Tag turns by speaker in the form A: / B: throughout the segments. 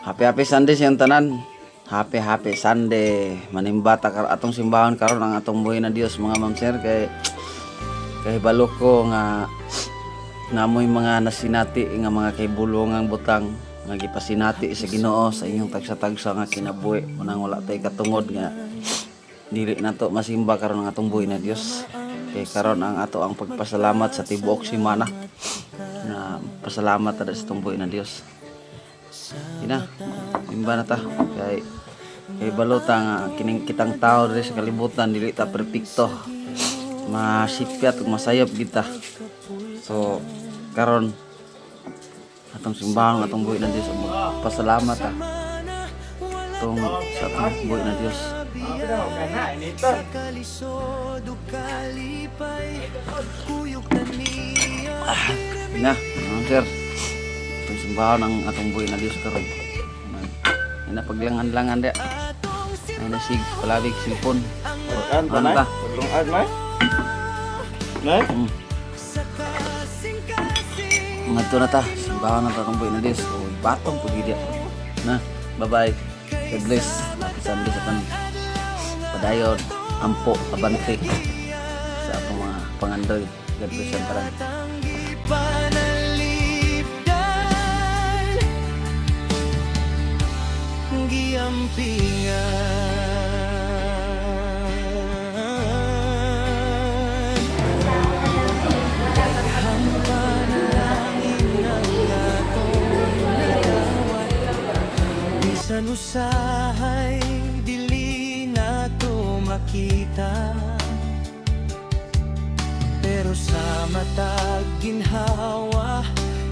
A: Happy Sunday siyang tanan. Happy Sunday. Manimbata atong simbahan karon ang atong buhay na Dios mga ma'am sir kay balo ko nga namoy mga nasinati nga mga kaibulongang butang nga gipasinati sa Ginoo sa inyong tagsa-tagsa nga kinabuhi unang wala tay katungod nga dili nato masimba karon ang atong buhay na Dios. Kay karon ang ato ang pagpasalamat sa tibuok semana na pasalamat ta sa atong buhay na Dios. Ina, imba na ta kay balota nga kining kitang tao diri sa kalibutan dili ta perpekto. Masipyat ug masayop kita. So karon atong simbahan atong buhay na Dios pasalamat ta. Tong sa atong buhay na Dios. Ina, sir. Itong simbahan ang atong buhay na Dios karon. Ina paglangan-langan dia. Ay nasig palabig sipon.
B: Ano ta? Paglungad na? Nay?
A: Ngadto na ta, simbahan na atong buhay na Dios. O batong pud dia. Na, bye-bye. God bless. Happy Sunday sa pan. Padayon, ampo, abante sa atong mga pangandoy. God bless ang tanan.
C: Bisan usahay dili na to makita, pero sa matag ginhawa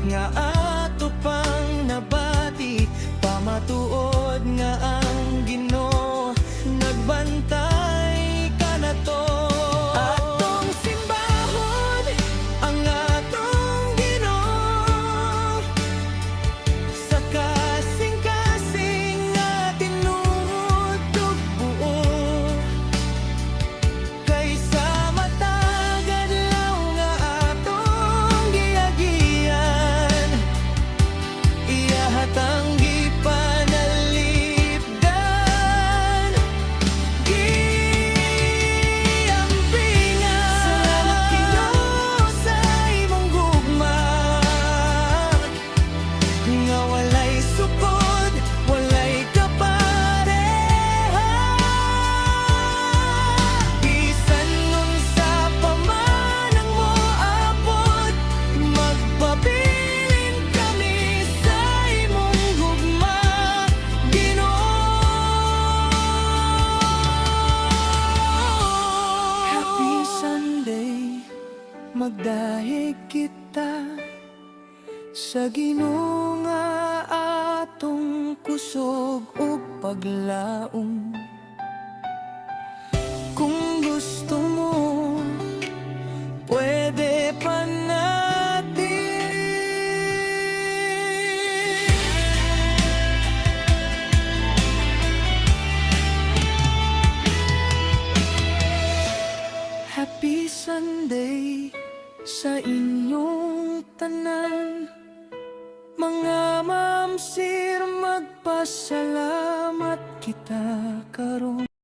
C: nga ato pang nabati, pamatuod nga ang Ginoo nagbantay ka na to. Atong simbahon ang atong Ginoo sa kasing-kasing nga tinuod ug buo, kaysa matag adlaw nga atong giagian, iyahatang gipanalipdan, giampingan. Salamat Ginoo sa imong gugma nga walay sukod, walay kapareha. Bisan unsa pa man ang moabot, magpabilin kami sa imong gugma, Ginoo. Happy Sunday, magdahig kita sa Ginoo nga atong kusog ug paglaom. Kung gusto mo, pwede pa natin Happy Sunday sa inyong tanan, mga ma'am sir, magpasalamat kita karon.